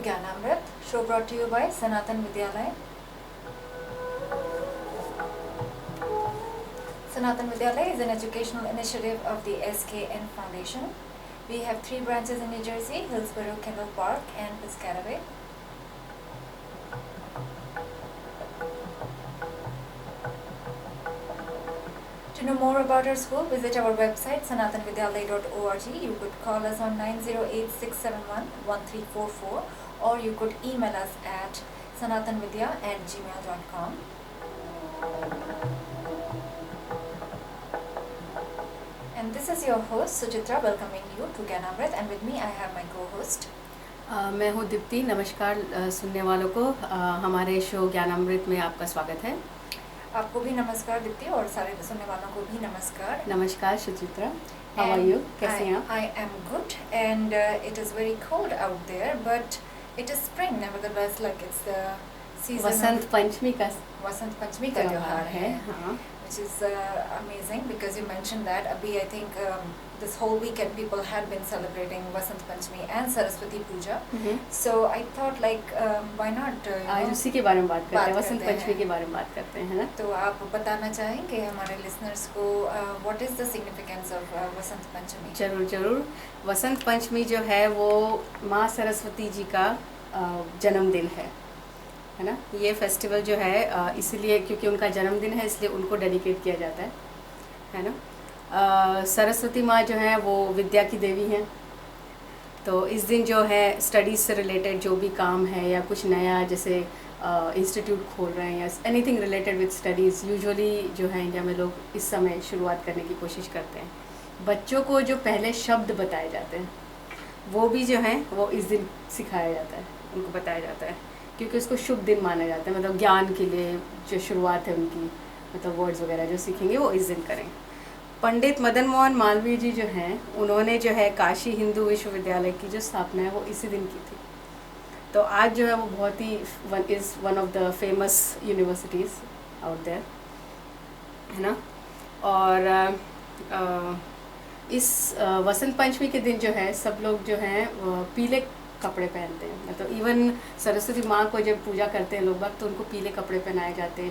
Gyanamrit, show brought to you by Sanatan Vidyalaya. Sanatan Vidyalaya is an educational initiative of the SKN Foundation. We have 3 branches in New Jersey: Hillsborough, Kendall Park, and Piscataway. To know more about our school, visit our website sanatanvidyalaya.org. You could call us on 908-671-1344 or you could email us at sanatanvidya@gmail.com. And this is your host Suchitra welcoming you to Gyanamrit, and with me I have my co-host. मैं हूँ दीप्ति। नमस्कार सुनने वालों को, हमारे show ज्ञानामृत में आपका स्वागत है। आपको भी नमस्कार दीप्ति, और सारे सुनने वालों को भी नमस्कार। नमस्कार सुचित्रा, हाउ आर यू? कैसे हैं आप? I am good and it is very cold out there, but it is spring nevertheless, like it's the season. Vasant Panchami का त्योहार है, हाँ। which is amazing because you mentioned that. Abhi, I think this whole weekend people had been celebrating Vasant Panchami and Saraswati Puja. So I thought like why not आज उसी के बारे में बात करते हैं, वसंत पंचमी के बारे में बात करते हैं, है ना? तो आप बताना चाहेंगे हमारे लिसनर्स को what is the significance of Vasant Panchami? जरूर। वसंत पंचमी जो है वो माँ सरस्वती जी का जन्मदिन है ना? ये फेस्टिवल जो है इसलिए क्योंकि उनका जन्मदिन है, इसलिए उनको डेडिकेट किया जाता है ना? सरस्वती माँ जो है वो विद्या की देवी हैं, तो इस दिन जो है स्टडीज़ से रिलेटेड जो भी काम है या कुछ नया जैसे इंस्टीट्यूट खोल रहे हैं या anything related with studies, usually जो है इंडिया में लोग इस समय शुरुआत करने की कोशिश करते हैं। बच्चों को जो पहले शब्द बताए जाते हैं वो भी जो है वो इस दिन सिखाया जाता है, उनको बताया जाता है, क्योंकि उसको शुभ दिन माना जाता है। मतलब ज्ञान के लिए जो शुरुआत है उनकी, मतलब वर्ड्स वगैरह जो सीखेंगे वो इस दिन करें। पंडित मदन मोहन मालवीय जी जो हैं उन्होंने जो है काशी हिंदू विश्वविद्यालय की जो स्थापना है वो इसी दिन की थी। तो आज जो है वो बहुत ही is one of the famous universities out there, है ना? और इस वसंत पंचमी के दिन जो है सब लोग जो हैं पीले कपड़े पहनते हैं। मतलब इवन सरस्वती माँ को जब पूजा करते हैं लोग बाग तो उनको पीले कपड़े पहनाए जाते हैं,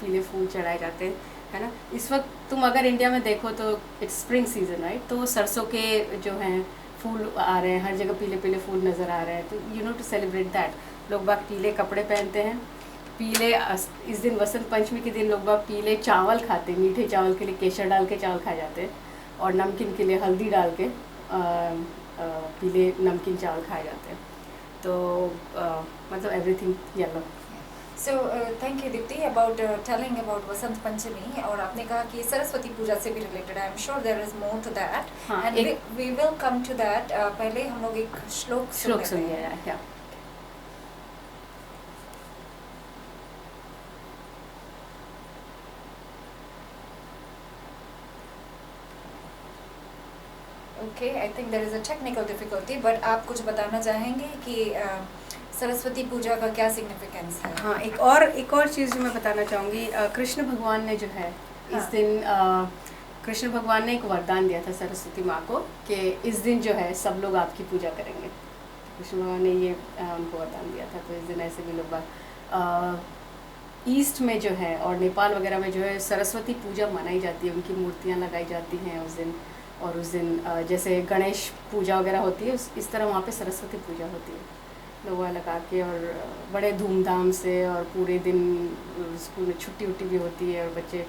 पीले फूल चढ़ाए जाते हैं, है ना? इस वक्त तुम अगर इंडिया में देखो तो इट्स स्प्रिंग सीजन, राइट? तो सरसों के जो हैं फूल आ रहे हैं, हर जगह पीले पीले फूल नज़र आ रहे हैं। तो you know to celebrate that लोग बाग पीले कपड़े पहनते हैं। पीले इस दिन वसंत पंचमी के दिन लोग बाग पीले चावल खाते हैं। मीठे चावल के लिए केसर डाल के चावल खाए जाते हैं और नमकीन के लिए हल्दी डाल के पीले नमकीन चावल खाए जाते हैं। तो मतलब everything yellow. So thank you Dipti about telling about Vasant Panchami, और आपने कहा कि सरस्वती पूजा से भी रिलेटेड है। I'm sure there is more to that, and we will come to that. पहले हम लोग एक श्लोक सुनिए या Okay, I think there is a technical difficulty, but आप कुछ बताना चाहेंगे कि सरस्वती पूजा का क्या सिग्निफिकेंस है? हाँ, एक और चीज़ जो मैं बताना चाहूँगी, कृष्ण भगवान ने जो है इस दिन कृष्ण भगवान ने एक वरदान दिया था सरस्वती माँ को कि इस दिन जो है सब लोग आपकी पूजा करेंगे। कृष्ण भगवान ने ये उनको वरदान दिया था, तो इस दिन ऐसे भी लोग ईस्ट में जो है और नेपाल वगैरह में जो है सरस्वती पूजा मनाई जाती है, उनकी मूर्तियाँ लगाई जाती हैं उस दिन। और उस दिन जैसे गणेश पूजा वगैरह होती है इस तरह वहाँ पे सरस्वती पूजा होती है, लोग लगा के और बड़े धूमधाम से, और पूरे दिन स्कूल में छुट्टी भी होती है और बच्चे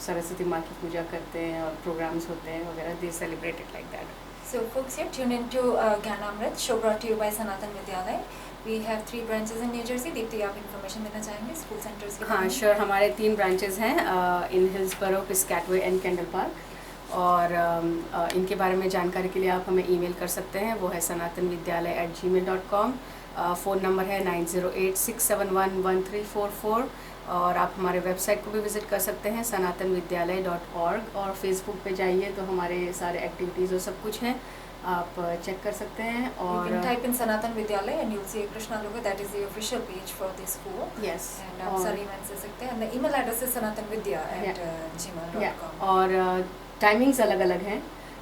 सरस्वती माँ की पूजा करते हैं और प्रोग्राम्स होते हैं वगैरह। दे celebrate it like that. So folks, here tune into Gyanamrit, show brought to you by Sanatan Vidyalaya. We have 3 branches in New Jersey. Deepti, आप इन्फॉर्मेशन देना चाहेंगे स्कूल सेंटर्स के? हाँ श्योर, हमारे 3 ब्रांचेस हैं इन हिल्सबरो, पिस्कैटवे एंड केंडल पार्क। और इनके बारे में जानकारी के लिए आप हमें ईमेल कर सकते हैं, वो है sanatanvidyalaya@gmail.com। फ़ोन नंबर है 908-671-1344। और आप हमारे वेबसाइट को भी विज़िट कर सकते हैं sanatanvidyalaya.org। और फेसबुक पे जाइए तो हमारे सारे एक्टिविटीज़ और सब कुछ हैं, आप चेक कर सकते हैं। और you can type in Sanatan Vidyalaya and you'll see a Krishna logo. That is the official page for the school. Yes. And आप सारे इवेंट्स ले सकते हैं। And the email address is sanatanvidya@gmail.com. और टाइमिंग्स अलग अलग हैं।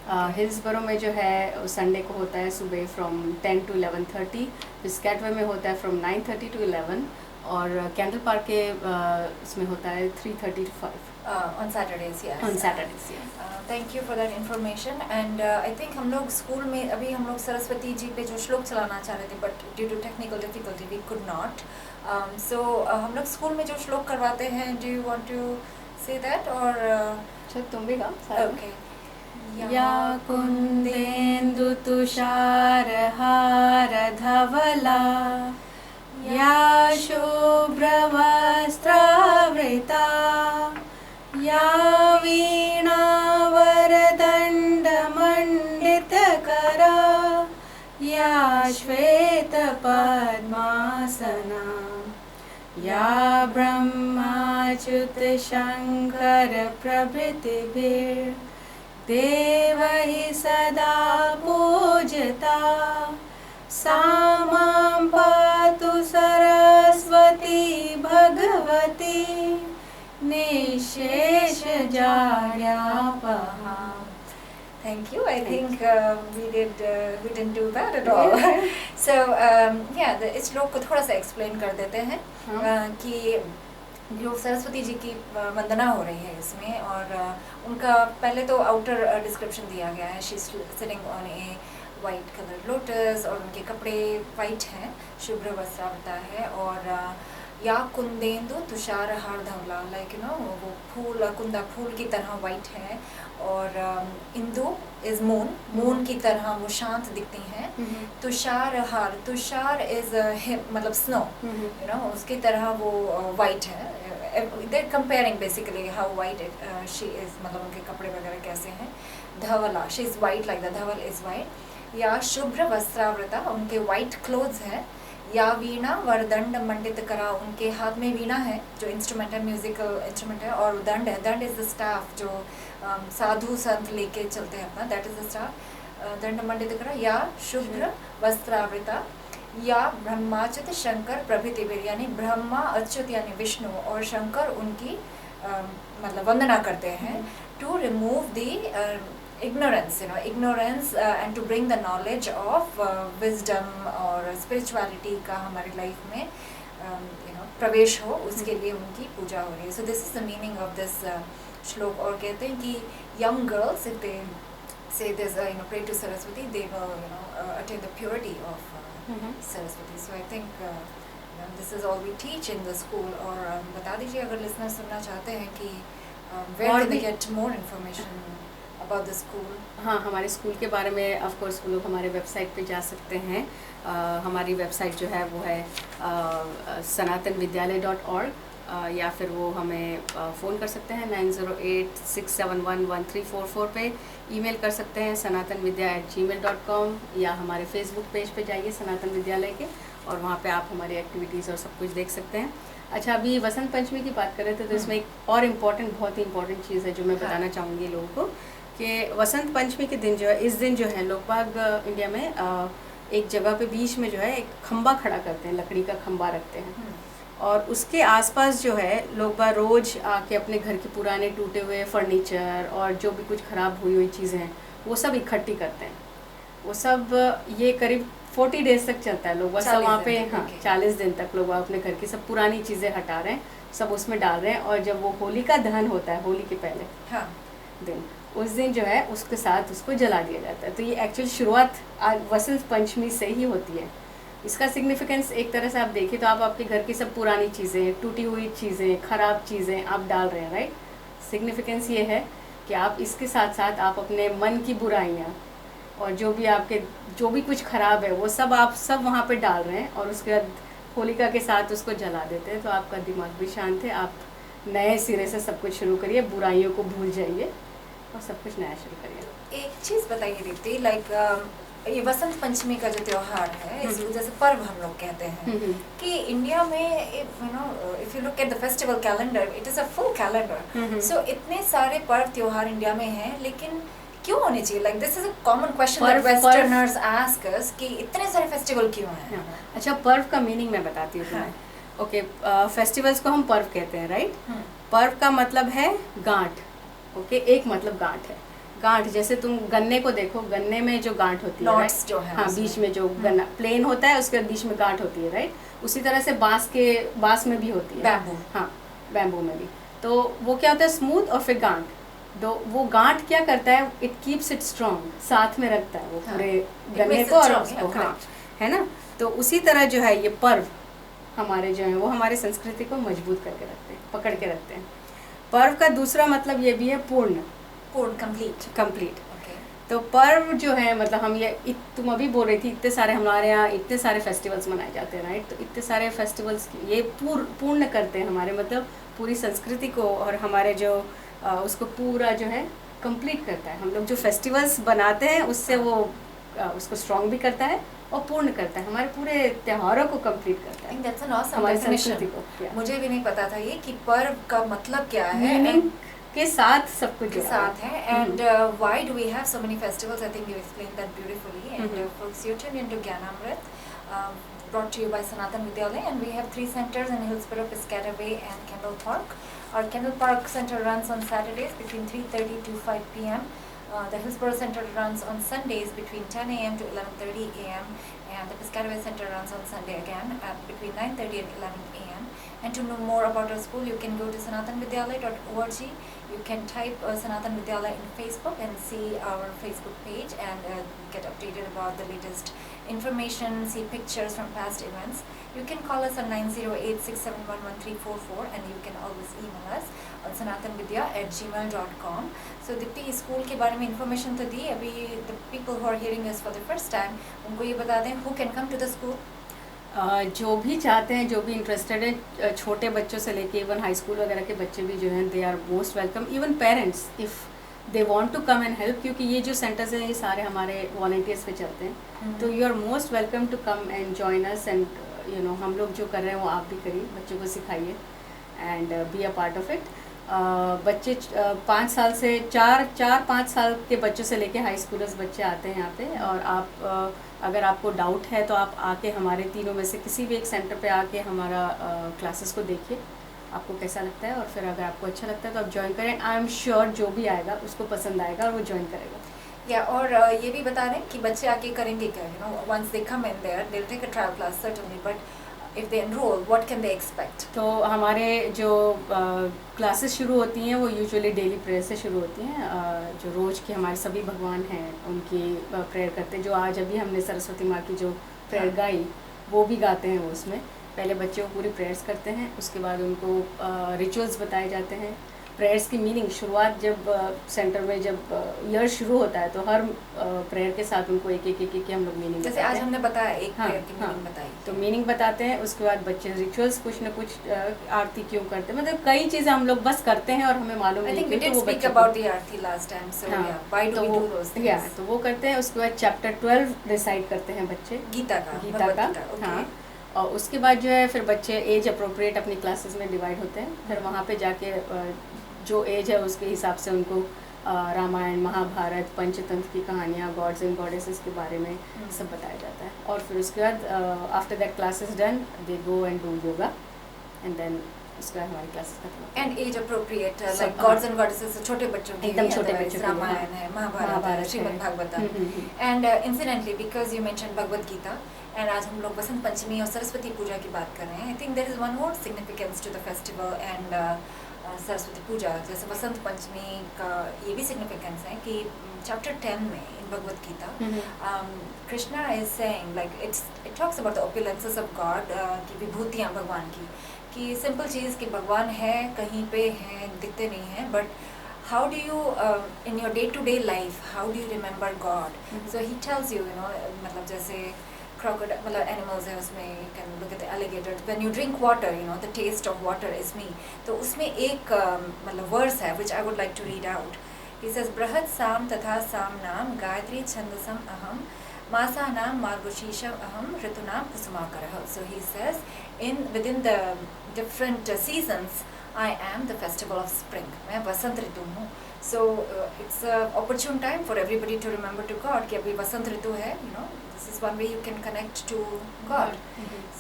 हिल्सबरो में जो है संडे को होता है सुबह फ्रॉम 10 to 11:30, पिस्कैटवे में होता है फ्रॉम 9:30 to 11, और कैंडल पार्क के इसमें होता है 3:30 to 5 on Saturdays, yes. on Saturdays, yeah. Thank you for that information. And I think हम लोग स्कूल में अभी हम लोग सरस्वती जी पे जो श्लोक चलाना चाह रहे थे, but due to technical difficulty we could not. So हम लोग स्कूल में जो श्लोक करवाते हैं, do you want to say that or? अच्छा तुम भी गाओ. Okay. या कुन्देन्दु तुषार हार धवला, या शुभ्रवस्त्रावृता, या वीणावरदण्डमण्डितकरा, या श्वेतपद्मासना, या ब्रह्माच्युतशङ्कर प्रभृतिभिर्देवैः सदा पूजिता, सा मां पातु Saraswati Bhagwati निःशेषजाड्यापहा. Thank you. I think we didn't do that at all. So इस श्लोक को थोड़ा सा explain कर देते हैं कि जो सरस्वती जी की वंदना हो रही है इसमें, और उनका पहले तो आउटर डिस्क्रिप्शन दिया गया है. She is sitting on A white colour lotus, और उनके कपड़े वाइट हैं, शुभ्र वस्त्रावृता है, और या कुंदेन्दु तुषार हार धवला, लाइक यू नो वो फूल कुंदा फूल की तरह वाइट है, और इंदु इज मून की तरह वो शांत दिखती हैं. तुषार हार, तुषार इज मतलब स्नो, यू नो उसकी तरह वो वाइट है. They comparing basically how white she is, मतलब उनके कपड़े वगैरह कैसे हैं. धवला, she is white like the धवल इज वाइट. या शुभ्र वस्त्रावृता, उनके वाइट क्लोथ्स हैं. या वीणा वरदंड मंडित करा, उनके हाथ में वीणा है जो इंस्ट्रूमेंट है, म्यूजिकल इंस्ट्रूमेंट है, और दंड है. दंड इज द स्टाफ जो साधु संत लेके चलते हैं अपना, दैट इज द स्टाफ. दंड मंडित करा. या शुभ्र वस्त्रावृता, या ब्रह्माच्युत शंकर प्रभृतिवीर, यानी ब्रह्मा अच्युत यानी विष्णु और शंकर उनकी मतलब वंदना करते हैं. To remove the ignorance and to bring the knowledge of wisdom और spirituality का हमारी लाइफ में प्रवेश हो, उसके लिए उनकी पूजा हो रही है. So this is the meaning of this श्लोक. और कहते हैं कि young girls, if they say this pray to Saraswati, they will attain the purity of Saraswati. So I think this is all we teach in the school. और बता दीजिए अगर listeners सुनना चाहते हैं कि where can they get more information about the school? हाँ, हमारे स्कूल के बारे में ऑफ कोर्स वो लोग हमारे वेबसाइट पे जा सकते हैं. हमारी वेबसाइट जो है वो है sanatanvidyalaya.org, या फिर वो हमें फ़ोन कर सकते हैं 9086711344 पे. ईमेल कर सकते हैं sanatanvidya@gmail.com, या हमारे फेसबुक पेज पे जाइए सनातन विद्यालय के, और वहाँ पे आप हमारी एक्टिविटीज़ और सब कुछ देख सकते हैं. अच्छा, अभी वसंत पंचमी की बात कर रहे थे, तो इसमें एक और बहुत ही इम्पोर्टेंट चीज़ है जो मैं बताना चाहूँगी लोगों को, कि वसंत पंचमी के दिन जो है, इस दिन जो है लोग बाग इंडिया में एक जगह पे बीच में जो है एक खंबा खड़ा करते हैं, लकड़ी का खंबा रखते हैं, और उसके आसपास जो है लोग बाग रोज़ आके अपने घर के पुराने टूटे हुए फर्नीचर और जो भी कुछ ख़राब हुई चीज़ें हैं वो सब इकट्ठी करते हैं. वो सब ये करीब 40 डेज तक चलता है. लोग बस वहाँ पे 40 दिन तक लोग अपने घर की सब पुरानी चीज़ें हटा रहे हैं, सब उसमें डाल रहे हैं, और जब वो होली का दहन होता है, होली के पहले दिन, उस दिन जो है उसके साथ उसको जला दिया जाता है. तो ये एक्चुअल शुरुआत आज वसंत पंचमी से ही होती है. इसका सिग्निफिकेंस एक तरह से आप देखें तो आप आपके घर की सब पुरानी चीज़ें, टूटी हुई चीज़ें, ख़राब चीज़ें आप डाल रहे हैं, राइट. सिग्निफिकेंस ये है कि आप इसके साथ साथ आप अपने मन की बुराइयाँ और जो भी कुछ ख़राब है वो सब आप सब वहाँ पे डाल रहे हैं, और उसके बाद होलिका के साथ उसको जला देते हैं. तो आपका दिमाग भी शांत है, आप नए सिरे से सब कुछ शुरू करिए, बुराइयों को भूल जाइए और सब कुछ नया शुरू करिए. एक चीज़ बताइए दीप्ति, लाइक ये वसंत पंचमी का जो त्योहार है, इसको जैसे पर्व हम लोग कहते हैं कि इंडिया में if you look at the festival calendar, it is a full calendar. So इतने सारे पर्व त्योहार इंडिया में हैं, लेकिन क्यों होने चाहिए? Like this is a common question that westerners ask us कि इतने सारे फेस्टिवल क्यों हैं? अच्छा, पर्व का मीनिंग मैं बताती हूँ तुम्हें. ओके, फेस्टिवल्स को हम पर्व कहते हैं, राइट. पर्व का मतलब है गांठ. ओके, एक मतलब गांठ है. गांठ, जैसे तुम गन्ने को देखो, गन्ने में जो गांठ होती है, नॉट्स जो है हाँ, बीच में जो गन्ना प्लेन होता है उसके बीच में गांठ होती है, राइट। उसी तरह से बांस में भी होती है, बैम्बू, हाँ, बैम्बू में भी। तो वो क्या होता है, स्मूथ और फिर गांठ। तो वो गांठ क्या करता है, इट कीप्स इट स्ट्रॉन्ग, साथ में रखता है वो पूरे गन्ने को और उसको, हाँ, है ना। तो उसी तरह जो है ये पर्व हमारे जो है वो हमारे संस्कृति को मजबूत करके रखते हैं, पकड़ के रखते हैं। पर्व का दूसरा मतलब ये भी है पूर्ण, कंप्लीट। तो पर्व जो है मतलब हम ये तुम अभी बोल रही थी, इतने सारे हमारे यहाँ इतने सारे फेस्टिवल्स मनाए जाते हैं, राइट। तो इतने सारे फेस्टिवल्स ये पूर्ण करते हैं हमारे, मतलब पूरी संस्कृति को, और हमारे जो उसको पूरा जो है कंप्लीट करता है। हम लोग जो फेस्टिवल्स बनाते हैं उससे वो उसको स्ट्रॉन्ग भी करता है और पूर्ण करता है, हमारे पूरे त्योहारों को कंप्लीट करता है। That's an awesome हमारी definition. संस्कृति को, मुझे भी नहीं पता था ये कि पर्व का मतलब क्या है, मीनिंग के साथ सब कुछ के साथ है। And why do we have so many festivals? I think you explained that beautifully. And folks, you tuned into Gyanamrit, brought to you by Sanatan Vidyalaya, and we have 3 centers in Hillsborough, Piscataway and Kendall Park. Our Kendall Park Center runs on Saturdays between 3:30 to 5 p.m. The Hillsborough Center runs on Sundays between 10 a.m. to 11:30 a.m. and the Piscataway Center runs on Sunday again at between 9:30 and 11 a.m. And to know more about our school, you can go to sanatanvidyalaya.org. You can type Sanatan Vidyalaya in Facebook and see our Facebook page and get updated about the latest information, see pictures from past events. You can call us on 908-671-1344 and you can always email us on sanatanvidya@gmail.com. So Deepti, school के बारे में information तो दी, अभी the people who are hearing us for the first time, उनको ये बता दें who can come to the school. जो भी चाहते हैं, जो भी इंटरेस्टेड है, छोटे बच्चों से लेके इवन हाई स्कूल वगैरह के बच्चे भी जो हैं, they are most welcome. Even parents if they want to come and help, क्योंकि ये जो सेंटर्स हैं ये सारे हमारे वॉलंटियर्स पे चलते हैं। तो you are most welcome to come and join us, and you know हम लोग जो कर रहे हैं वो आप भी करिए, बच्चों को सिखाइए and be a part of it. बच्चे 5 साल से 4-5 साल के बच्चों से लेके हाई स्कूलर्स बच्चे आते हैं यहाँ पे। और आप अगर आपको डाउट है तो आप आके हमारे तीनों में से किसी भी एक सेंटर पे आके हमारा क्लासेस को देखिए, आपको कैसा लगता है, और फिर अगर आपको अच्छा लगता है तो आप ज्वाइन करें। आई एम श्योर जो भी आएगा उसको पसंद आएगा और वो ज्वाइन करेगा। या और ये भी बता दें कि बच्चे आके करेंगे क्या, you know once they come in there they will take a trial class certainly, but if they enroll what can they expect? तो हमारे जो क्लासेस शुरू होती हैं वो यूजुअली डेली प्रेयर से शुरू होती हैं। जो रोज़ के हमारे सभी भगवान हैं उनकी प्रेयर करते हैं। जो आज अभी हमने सरस्वती माँ की जो प्रेयर गाई वो भी गाते हैं वो, उसमें पहले बच्चे को पूरी प्रेयर्स करते हैं, उसके बाद उनको रिचुअल्स बताए जाते हैं। प्रेयर्स की मीनिंग, शुरुआत जब सेंटर में जब ईयर शुरू होता है तो हर प्रेयर के साथ उनको एक हम लोग मीनिंग, जैसे आज हमने बताया एक प्रेयर की मीनिंग बताई, तो मीनिंग बताते हैं। उसके बाद बच्चे रिचुअल्स कुछ न कुछ आरती क्यों करते हैं, मतलब कई चीज़ें हम लोग बस करते हैं और हमें मालूम नहीं कि तो वो बच्चे about the aarti last time, so why do we do those things, तो वो करते हैं। उसके बाद चैप्टर 12 रिसाइट करते हैं बच्चे, गीता का। हाँ, और उसके बाद जो है फिर बच्चे एज अप्रोप्रिएट अपनी क्लासेस में डिवाइड होते हैं। फिर वहाँ पे जाके जो एज है उसके हिसाब से उनको रामायण, महाभारत, पंचतंत्र की कहानियाँ, गॉड्स एंड गॉडेसेस के बारे में सब बताया जाता है। और फिर उसके बाद after that class is done they go and do yoga and then उसके बाद हमारी क्लासेस खत्म। And age appropriate like gods and goddesses छोटे बच्चों के, एकदम छोटे बच्चों के, रामायण है, Mahabharat, Shrimad Bhagavatam. And incidentally because you mention Bhagavad Gita, and आज हम लोग बसंत पंचमी और सरस्वती पूजा की बात कर रहे हैं। I think there is one more significance to the festival and Saraswati puja. जैसे बसंत पंचमी का ये भी सिग्निफिकेंस है कि चैप्टर 10 में in Bhagavad Gita Krishna is saying like it talks about the opulences of God, की विभूतियाँ भगवान की, कि सिंपल चीज़ कि भगवान है, कहीं पे हैं, दिखते नहीं हैं, but how do you in your day to day life how do you remember God? So he tells you, you know, मतलब जैसे crocodile, मतलब animals है उसमें, you can look at the alligator, when you drink water, you know, the taste of water is me. तो उसमें एक मतलब verse है which I would like to read out. He says बृहत् साम तथा साम नाम गायत्री छंदसम अहम मासा नाम मार्गशीर्षम अहम ऋतुनाम कुसुमाकरः. So he says within the different seasons I am the festival of spring. मैं वसंत ऋतु हूँ. So it's a opportune time for everybody to remember to God कि अभी वसंत ऋतु है, you know, this is one way you can connect to God.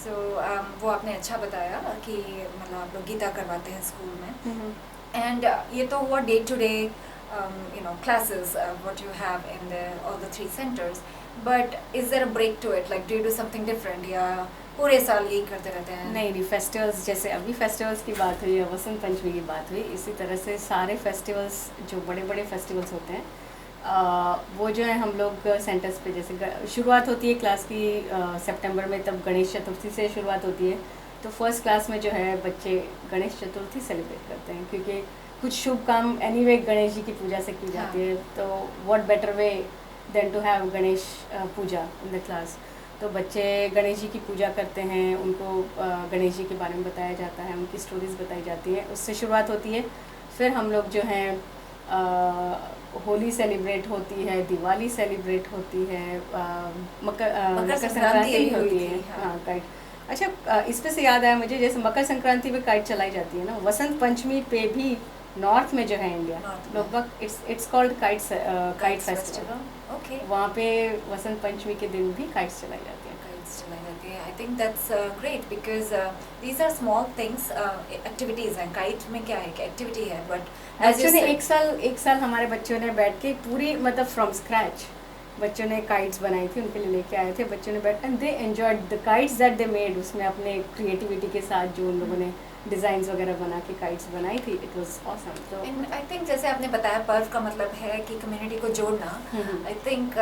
So वो आपने अच्छा बताया कि मतलब आप लोग गीता करवाते हैं स्कूल में. And ये तो हुआ day to day classes what you have in all the three centers, but is there a break to it? Like, do you do something different, या पूरे साल यही करते रहते हैं? नहीं, फेस्टिवल्स जैसे अभी फेस्टिवल्स की बात हुई या वसंत पंचमी की बात हुई, इसी तरह से सारे फेस्टिवल्स जो बड़े बड़े फेस्टिवल्स होते हैं वो जो है हम लोग सेंटर्स पे, जैसे शुरुआत होती है क्लास की सितंबर में, तब गणेश चतुर्थी से शुरुआत होती है। तो फर्स्ट क्लास में जो है बच्चे गणेश चतुर्थी सेलिब्रेट करते हैं, क्योंकि कुछ शुभ काम एनीवे गणेश जी की पूजा से की जाती है, तो what better way than to have Ganesh puja in the class. तो बच्चे गणेश जी की पूजा करते हैं, उनको गणेश जी के बारे में बताया जाता है, उनकी स्टोरीज बताई जाती हैं, उससे शुरुआत होती है। फिर हम लोग जो हैं होली सेलिब्रेट होती है, दिवाली सेलिब्रेट होती है, मकर संक्रांति होती है। हाँ, काइट। अच्छा, इस पे से याद आया मुझे, जैसे मकर संक्रांति पे काइट चलाई जाती है ना, वसंत पंचमी पे भी नॉर्थ में जो है इंडिया, लगभग it's called kite festival. Okay, वहाँ पे वसंत पंचमी के दिन भी काइट्स चलाई जाती है। I think that's great because these are small things, activities हैं। काइट में क्या है कि एक्टिविटी है, बट बच्चों ने एक साल हमारे बच्चों ने बैठ के पूरी, मतलब फ्रॉम स्क्रैच बच्चों ने काइट्स बनाई थी, उनके लिए लेके आए थे बच्चों ने बैठ, and they enjoyed the kites that they made. उसमें अपने क्रिएटिविटी के साथ जो उन लोगों ने डिज़ाइंस वगैरह बना के काइट्स बनाई थी, इट वाज ऑसम। तो आई थिंक जैसे आपने बताया पर्व का मतलब है कि कम्युनिटी को जोड़ना। आई थिंक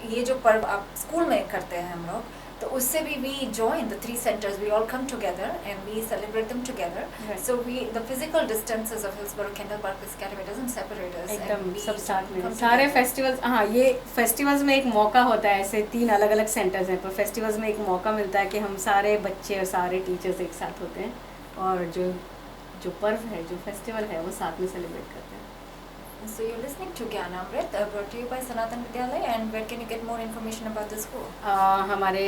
ये जो पर्व आप स्कूल में करते हैं हम लोग, तो उससे भी we join the three centres, we all come together and we celebrate them together. So we the physical distances of Hillsborough Kendall Park academy doesn't separate us, एकदम सब साथ में सारे फेस्टिवल्स। हाँ, ये फेस्टिवल्स में एक मौका होता है, ऐसे 3 अलग अलग सेंटर्स हैं, पर फेस्टिवल्स में एक मौका मिलता है कि हम सारे बच्चे और सारे टीचर्स एक साथ होते हैं और जो पर्व है, जो फेस्टिवल है, वो साथ में सेलिब्रेट करते हैं। So you're listening to Gyanamrit, brought to you by Sanatan Vidyalaya, and where can you get more information about the school? हमारे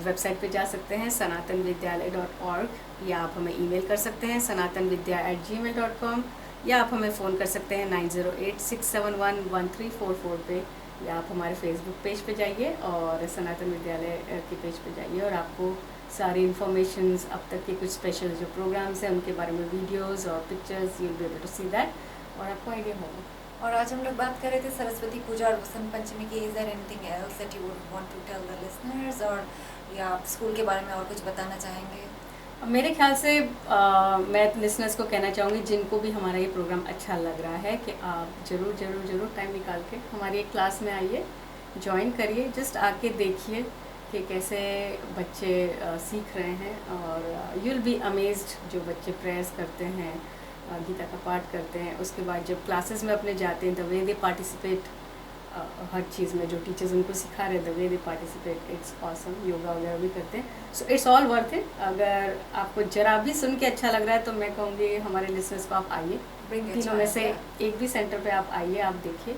वेबसाइट पे जा सकते हैं sanatanvidyalaya.org, या आप हमें ईमेल कर सकते हैं sanatanvidya@gmail.com, या आप हमें फ़ोन कर सकते हैं 9086711344 पे, या आप हमारे फेसबुक पेज पे जाइए और सनातन विद्यालय के पेज पे जाइए और आपको सारी इन्फॉर्मेशंस, अब तक के कुछ स्पेशल जो प्रोग्राम्स हैं उनके बारे में वीडियोस और pictures, you will be able to see that, और आपको आइडिया होगा। और आज हम लोग बात कर रहे थे सरस्वती पूजा और वसंत पंचमी की। Is there anything else that you would want to tell the listeners, और या आप स्कूल के बारे में और कुछ बताना चाहेंगे? मेरे ख्याल से मैं लिसनर्स को कहना चाहूँगी, जिनको भी हमारा ये प्रोग्राम अच्छा लग रहा है, कि आप ज़रूर टाइम निकाल के हमारी एक क्लास में आइए, ज्वाइन करिए, जस्ट आके देखिए कि कैसे बच्चे सीख रहे हैं, और यू विल बी अमेज्ड। जो बच्चे प्रेयर्स करते हैं, गीता का पाठ करते हैं, उसके बाद जब क्लासेस में अपने जाते हैं, द वे दे पार्टिसिपेट हर चीज़ में, जो टीचर्स उनको सिखा रहे हैं, the way they participate, it's awesome. Yoga वगैरह भी करते हैं, so it's all worth it. अगर आपको जरा भी सुन के अच्छा लग रहा है तो मैं कहूँगी हमारे लिसनर्स को आप आइए, तीनों में से एक भी सेंटर पे आप आइए, आप देखिए,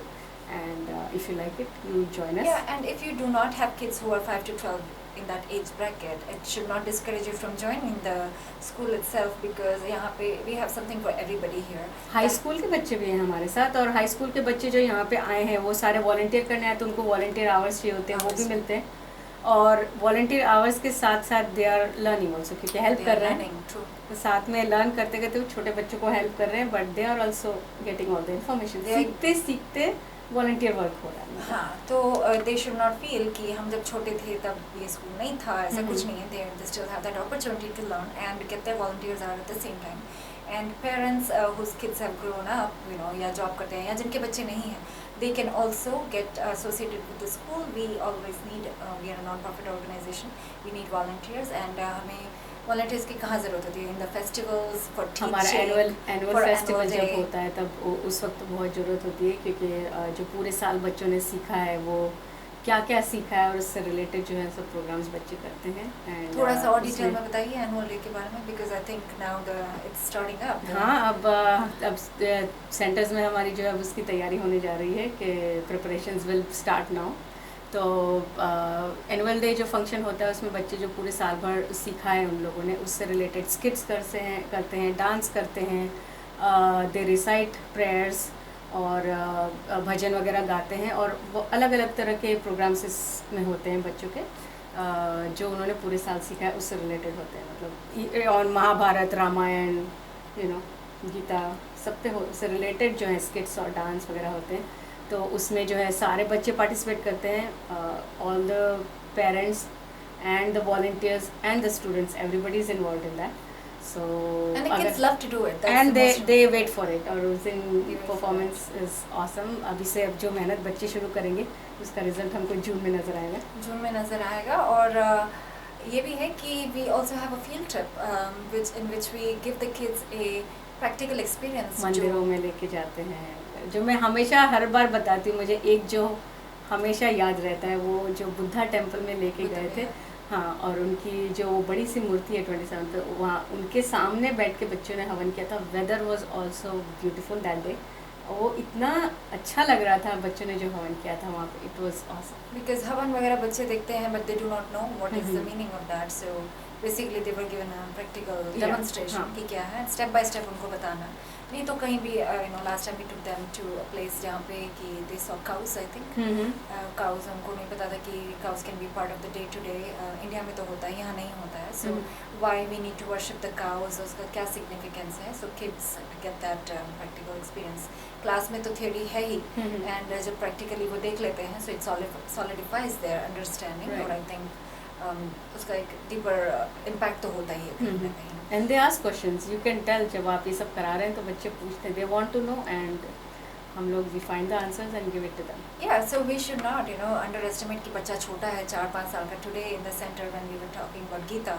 and if you like it, you join us. Yeah, and if you do not have kids who are 5 to 12 in that age bracket, it should not discourage you from joining the school itself, because यहाँ पे we have something for everybody here. High school के बच्चे भी हैं हमारे साथ, और high school के बच्चे जो यहाँ पे आए हैं वो सारे वॉलंटियर करने आए, तो उनको वॉलंटियर आवर्स चाहिए होते हैं, वो भी मिलते हैं, और वॉलंटियर आवर्स के साथ साथ दे आर लर्निंग ऑल्सो, क्योंकि हेल्प कर रहे हैं, तो साथ में लर्न करते करते वो छोटे बच्चों को हेल्प कर रहे हैं, but they are also getting all the information. सीखते सीखते वॉलंटियर वर्क हो रहा है। हाँ, तो दे शुड नॉट फील कि हम जब छोटे थे तब ये स्कूल नहीं था, ऐसा कुछ नहीं है। They still have that opportunity to learn and get their volunteers out at the same time. And parents whose kids have grown up, you know, या जॉब करते हैं, या जिनके बच्चे नहीं हैं, they can also get associated with the school. We always need, we are a non-profit organization, we need volunteers, and हमें volunteers की कहाँ ज़रूरत होती है? In the festivals, for teaching, हमारा एनुअल फेस्टिवल जब होता है तब उस वक्त बहुत ज़रूरत होती है, क्योंकि जो पूरे साल बच्चों ने सीखा है वो क्या क्या सीखा है, और उससे रिलेटेड जो है सब प्रोग्राम्स बच्चे करते हैं। एंड थोड़ा सा और डिटेल में बताइए एनुअल डे के बारे में, because I think now the it's starting up. हाँ, अब सेंटर्स में हमारी जो है उसकी तैयारी होने जा रही है कि प्रिपरेशंस विल स्टार्ट नाउ। तो एनुअल डे जो फंक्शन होता है उसमें बच्चे जो पूरे साल भर सीखा है उन लोगों ने, उससे रिलेटेड स्किट्स करते हैं, डांस करते हैं, दे रिसाइट प्रेयर्स और भजन वगैरह गाते हैं, और वो अलग अलग तरह के प्रोग्राम्स इसमें होते हैं बच्चों के, जो उन्होंने पूरे साल सीखा है उससे रिलेटेड होते हैं, मतलब और महाभारत, रामायण, यू नो, गीता, सब पे से रिलेटेड जो है स्किट्स और डांस वगैरह होते हैं, तो उसमें जो है सारे बच्चे पार्टिसिपेट करते हैं, all the parents and the volunteers and the students, everybody is involve in that. So and the kids love to do it. That's and the most they wait for it, और उस दिन They wait for performance is awesome. अभी से अब जो मेहनत बच्चे शुरू करेंगे उसका रिजल्ट हमको जून में नज़र आएगा. जून में नज़र आएगा. और ये भी है कि we also have a field trip in which we give the kids a practical experience. मंदिरों में लेके जाते हैं, जो मैं हमेशा हर बार बताती हूँ. मुझे एक जो हमेशा याद रहता है, वो जो बुद्धा टेम्पल में लेके गए थे. हाँ, और उनकी जो बड़ी सी मूर्ति है 27 पे, वहाँ उनके सामने बैठ के बच्चों ने हवन किया था. Weather was also beautiful that day. वो इतना अच्छा लग रहा था बच्चों ने जो हवन किया था वहाँ पे. It was awesome. बिकॉज हवन वगैरह बच्चे देखते हैं but they do not know what is the meaning of that. So basically they were given a practical demonstration कि क्या है, स्टेप बाय स्टेप उनको बताना. नहीं तो कहीं भी last time we took them to a place जहाँ पे कि they saw cows. I think cows, उनको नहीं पता था कि cows can be part of the day to day. India में तो होता है, यहाँ नहीं होता है. So why we need to worship the cows, उसका क्या सिग्निफिकेंस है. So kids get that practical experience. Class में तो थ्योरी है ही, एंड जब प्रैक्टिकली वो देख लेते हैं so it solidifies their understanding. और आई थिंक उसका एक डीपर इम्पैक्ट तो होता ही है कहीं ना कहीं. And they ask questions, you can tell. जब आप ये सब करा रहे हैं तो बच्चे पूछते हैं, they want to know, and हम लोग we find the answers and give it to them. Yeah, so we should not, underestimate कि बच्चा छोटा है, 4-5 साल का. Today in the center when we were talking about Gita,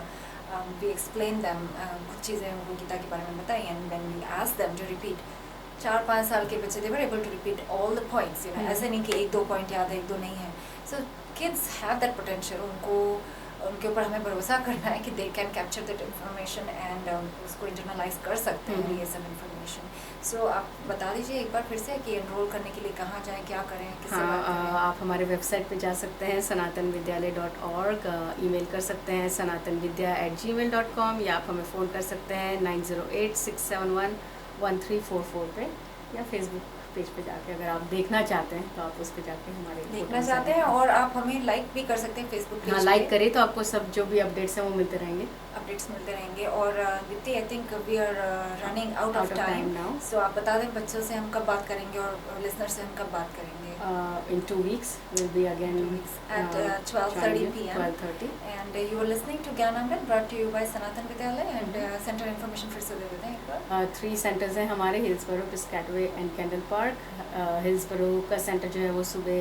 we explain them, कुछ चीज़ें उनको गीता के बारे में बताई. And when we ask them to repeat, 4-5 साल के बच्चे they were able to repeat all the points. ऐसे नहीं कि 1-2 पॉइंट याद है, 1-2 नहीं है. So kids have that potential. उनके ऊपर हमें भरोसा करना है कि they can capture that information and उसको इंटरनलाइज कर सकते हैं ये सब इन्फॉर्मेशन. सो आप बता दीजिए एक बार फिर से कि एनरोल करने के लिए कहाँ जाएं, क्या करें, किससे बात करें. आप हमारे वेबसाइट पे जा सकते हैं sanatanvidyalay.org. ईमेल कर सकते हैं sanatanvidya@gmail.com, या आप हमें फ़ोन कर सकते हैं 9086711344 पे, या फेसबुक पेज पे जाके अगर आप देखना चाहते हैं तो आप उस पे जाके हमारे देखना चाहते हैं. और आप हमें लाइक भी कर सकते हैं फेसबुक पेज. हाँ, लाइक करें तो आपको सब जो भी अपडेट्स हैं वो मिलते रहेंगे. अपडेट्स मिलते रहेंगे. और Deepti, I think we are running out of time now. So आप बता दें बच्चों से हम कब बात करेंगे और लिसनर से हम कब बात करेंगे. In 2 weeks we'll be again at 12:30 p.m. 12:30. And you are listening to Gyanamrit, brought to you by Sanatan Vidyalay. And center information फिर से दे देते हैं एक बार. 3 सेंटर्स हैं हमारे, हिल्सबरो, पिस्कैटवे एंड कैंडल पार्क. हिल्सबरो का सेंटर जो है वो सुबह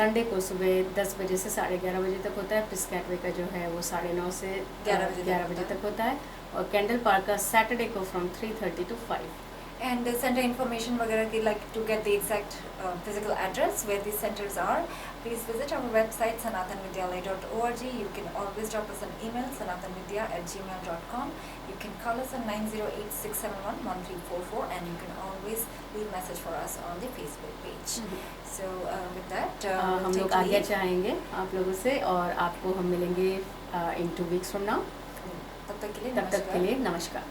संडे को सुबह 10 बजे से 11:30 बजे तक होता है. पिस्कैटवे का जो है वो 9:30 से 11 बजे तक होता है. और कैंडल पार्क का सैटरडे को from 3:30 to 5. And center information वगैरह की, like to get the exact physical address where these centers are, please visit our website sanatanvidyalay.org. You can always drop us an email sanatanvidya@gmail.com. You can call us on 9086711344, and you can always leave message for us on the Facebook page. So with that, हम लोग आगे चाहेंगे आप लोगों से, और आपको हम मिलेंगे in 2 weeks from now. तब तक के लिए नमस्कार.